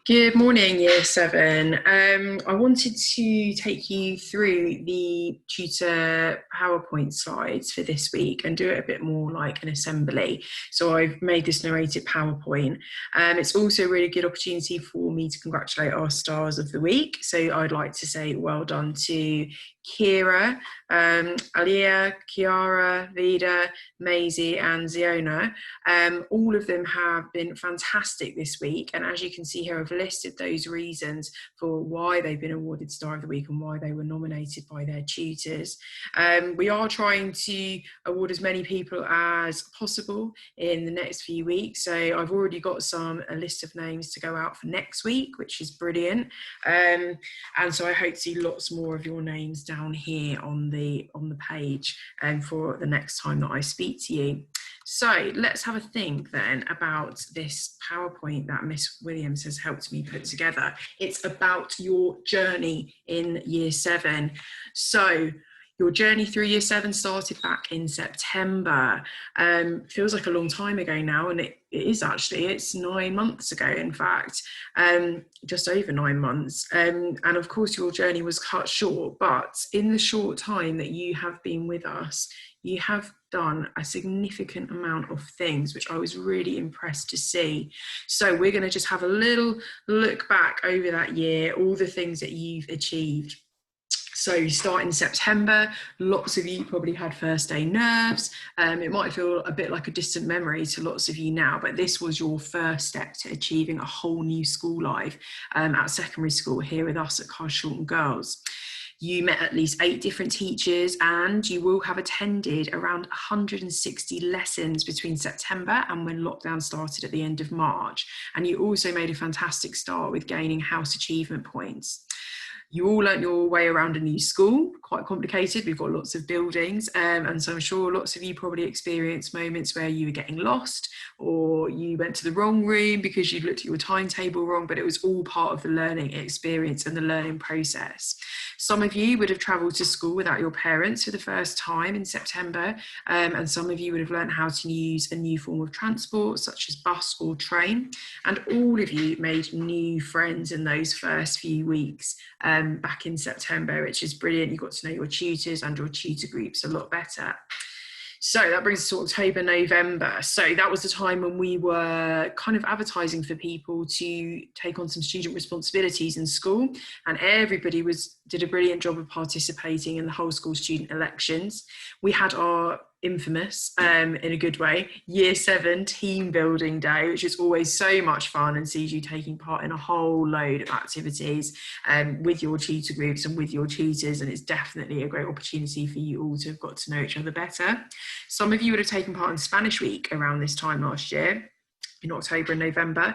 Good morning, Year 7. I wanted to take you through the tutor PowerPoint slides for this week and do it a bit more like an assembly. So I've made this narrated PowerPoint. It's also a really good opportunity for me to congratulate our stars of the week. So I'd like to say well done to Kira, Alia, Kiara, Vida, Maisie and Ziona. All of them have been fantastic this week, and as you can see here, I've listed those reasons for why they've been awarded Star of the Week and why they were nominated by their tutors. We are trying to award as many people as possible in the next few weeks, so I've already got a list of names to go out for next week, which is brilliant. And so I hope to see lots more of your names down here on the page for the next time that I speak to you. So let's have a think then about this PowerPoint that Miss Williams has helped me put together. It's about your journey in Year 7. So your journey through Year 7 started back in September. Feels like a long time ago now, and it is actually. It's 9 months ago, in fact, just over 9 months. And of course, your journey was cut short, but in the short time that you have been with us, you have done a significant amount of things, which I was really impressed to see. So we're going to just have a little look back over that year, all the things that you've achieved. So you start in September, lots of you probably had first day nerves. It might feel a bit like a distant memory to lots of you now, but this was your first step to achieving a whole new school life at secondary school here with us at Carshalton Girls. You met at least 8 different teachers, and you will have attended around 160 lessons between September and when lockdown started at the end of March. And you also made a fantastic start with gaining house achievement points. You all learnt your way around a new school, quite complicated. We've got lots of buildings, and so I'm sure lots of you probably experienced moments where you were getting lost or you went to the wrong room because you'd looked at your timetable wrong, but it was all part of the learning experience and the learning process. Some of you would have travelled to school without your parents for the first time in September, and some of you would have learnt how to use a new form of transport, such as bus or train, and all of you made new friends in those first few weeks back in September, which is brilliant. You got to know your tutors and your tutor groups a lot better. So that brings us to October, November. So that was the time when we were kind of advertising for people to take on some student responsibilities in school, and everybody did a brilliant job of participating in the whole school student elections. We had our infamous, in a good way, Year 7 team building day, which is always so much fun and sees you taking part in a whole load of activities with your tutor groups and with your tutors, and it's definitely a great opportunity for you all to have got to know each other better. Some of you would have taken part in Spanish Week around this time last year, in October and November,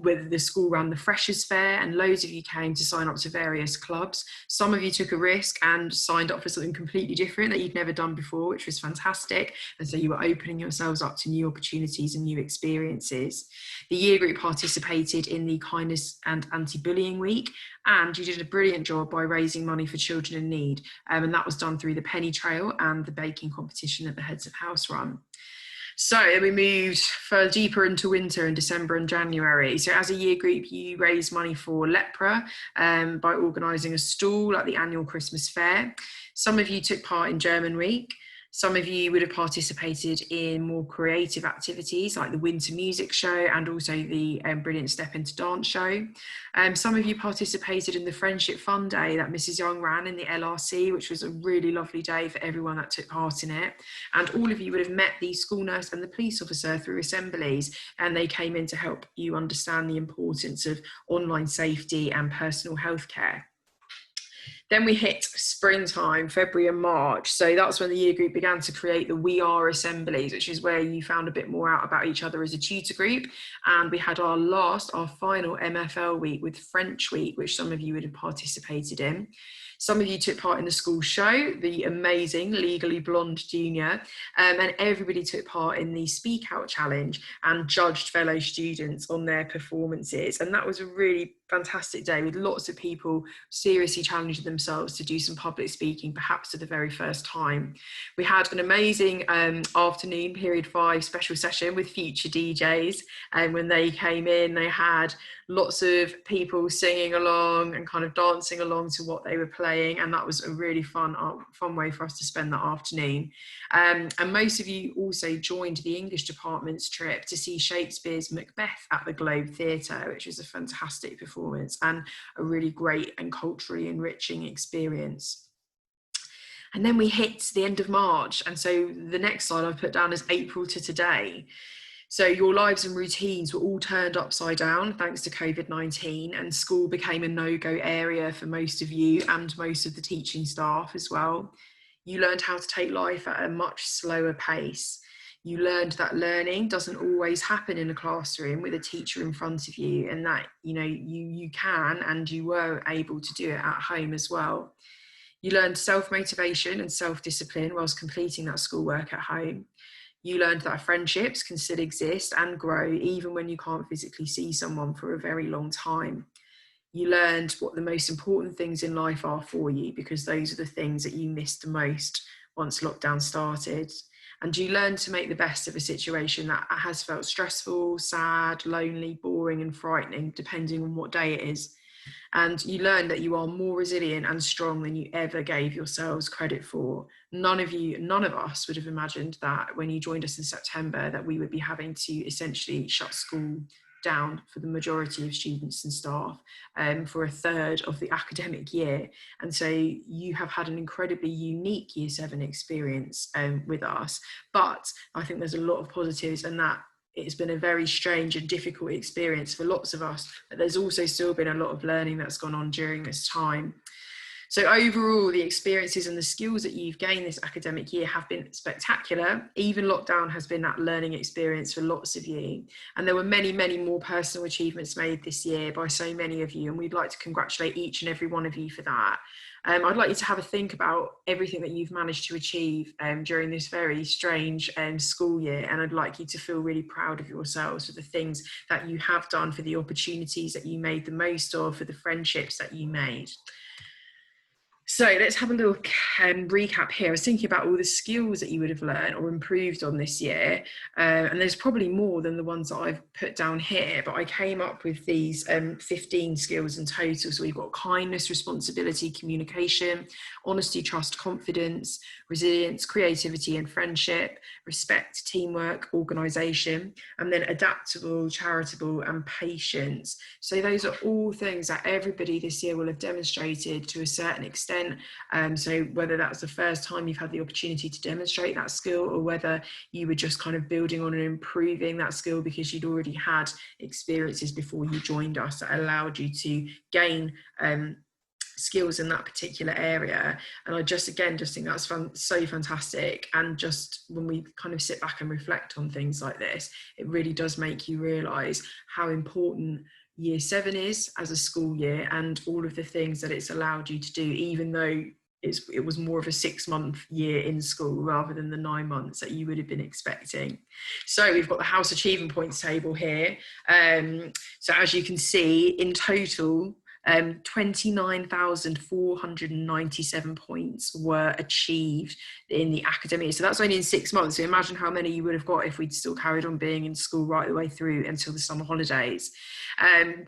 where the school ran the Freshers' Fair, and loads of you came to sign up to various clubs. Some of you took a risk and signed up for something completely different that you'd never done before, which was fantastic. And so you were opening yourselves up to new opportunities and new experiences. The year group participated in the Kindness and Anti-Bullying Week, and you did a brilliant job by raising money for children in need. And that was done through the Penny Trail and the baking competition that the Heads of House run. So we moved further deeper into winter in December and January. So as a year group, you raised money for Lepra by organising a stall at the annual Christmas fair. Some of you took part in German Week. Some of you would have participated in more creative activities like the Winter Music Show and also the Brilliant Step Into Dance Show. Some of you participated in the Friendship Fun Day that Mrs. Young ran in the LRC, which was a really lovely day for everyone that took part in it. And all of you would have met the school nurse and the police officer through assemblies, and they came in to help you understand the importance of online safety and personal health care. Then we hit springtime, February and March. So that's when the year group began to create the We Are assemblies, which is where you found a bit more out about each other as a tutor group. And we had our final MFL week with French Week, which some of you would have participated in. Some of you took part in the school show, the amazing Legally Blonde Junior, and everybody took part in the Speak Out Challenge and judged fellow students on their performances. And that was a really fantastic day with lots of people seriously challenging themselves to do some public speaking, perhaps for the very first time. We had an amazing afternoon period 5 special session with future DJs, and when they came in, they had lots of people singing along and kind of dancing along to what they were playing, and that was a really fun way for us to spend that afternoon. And most of you also joined the English department's trip to see Shakespeare's Macbeth at the Globe Theatre, which was a fantastic performance and a really great and culturally enriching experience. And then we hit the end of March, and so the next slide I've put down is April to today. So your lives and routines were all turned upside down thanks to COVID-19, and school became a no-go area for most of you and most of the teaching staff as well. You learned how to take life at a much slower pace. You learned that learning doesn't always happen in a classroom with a teacher in front of you, and that you can and you were able to do it at home as well. You learned self-motivation and self-discipline whilst completing that schoolwork at home. You learned that friendships can still exist and grow even when you can't physically see someone for a very long time. You learned what the most important things in life are for you, because those are the things that you missed the most once lockdown started. And you learned to make the best of a situation that has felt stressful, sad, lonely, boring, and frightening, depending on what day it is. And you learn that you are more resilient and strong than you ever gave yourselves credit for. None of us would have imagined that when you joined us in September that we would be having to essentially shut school down for the majority of students and staff for a third of the academic year. And so you have had an incredibly unique Year 7 experience with us. But I think there's a lot of positives, and that it's been a very strange and difficult experience for lots of us, but there's also still been a lot of learning that's gone on during this time. So overall, the experiences and the skills that you've gained this academic year have been spectacular. Even lockdown has been that learning experience for lots of you. And there were many, many more personal achievements made this year by so many of you, and we'd like to congratulate each and every one of you for that. I'd like you to have a think about everything that you've managed to achieve during this very strange school year, and I'd like you to feel really proud of yourselves for the things that you have done, for the opportunities that you made the most of, for the friendships that you made. So let's have a little recap here. I was thinking about all the skills that you would have learned or improved on this year. And there's probably more than the ones that I've put down here, but I came up with these 15 skills in total. So we've got kindness, responsibility, communication, honesty, trust, confidence, resilience, creativity and friendship, respect, teamwork, organisation, and then adaptable, charitable and patience. So those are all things that everybody this year will have demonstrated to a certain extent. So whether that's the first time you've had the opportunity to demonstrate that skill, or whether you were just kind of building on and improving that skill because you'd already had experiences before you joined us that allowed you to gain skills in that particular area. And I just think that's so fantastic. And just when we kind of sit back and reflect on things like this, it really does make you realise how important Year 7 is as a school year, and all of the things that it's allowed you to do, even though it was more of a 6-month year in school rather than the 9 months that you would have been expecting. So we've got the House Achievement Points table here. So as you can see, in total, 29,497 points were achieved in the academic year. So that's only in 6 months. So imagine how many you would have got if we'd still carried on being in school right the way through until the summer holidays.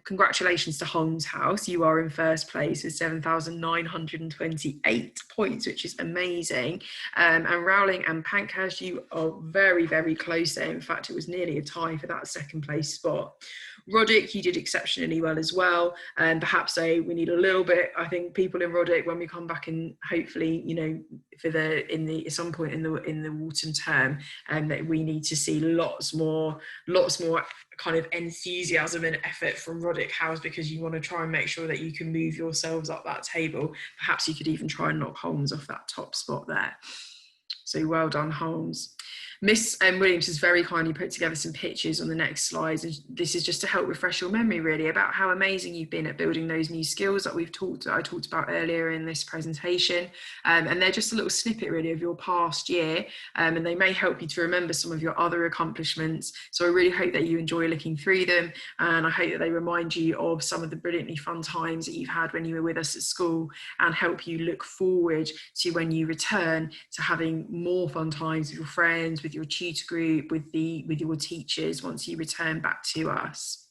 Congratulations to Holmes House. You are in first place with 7,928 points, which is amazing. And Rowling and Pankhurst, you are very, very close there. In fact, it was nearly a tie for that second place spot. Roddick, you did exceptionally well as well, and perhaps we need a little bit. I think people in Roddick, when we come back and hopefully, at some point in the autumn term, that we need to see lots more kind of enthusiasm and effort from Roddick House, because you want to try and make sure that you can move yourselves up that table. Perhaps you could even try and knock Holmes off that top spot there. So well done, Holmes. Miss Williams has very kindly put together some pictures on the next slides, and this is just to help refresh your memory really about how amazing you've been at building those new skills that I talked about earlier in this presentation, and they're just a little snippet really of your past year, and they may help you to remember some of your other accomplishments. So I really hope that you enjoy looking through them, and I hope that they remind you of some of the brilliantly fun times that you've had when you were with us at school, and help you look forward to when you return to having more fun times with your friends, with your tutor group, with your teachers once you return back to us.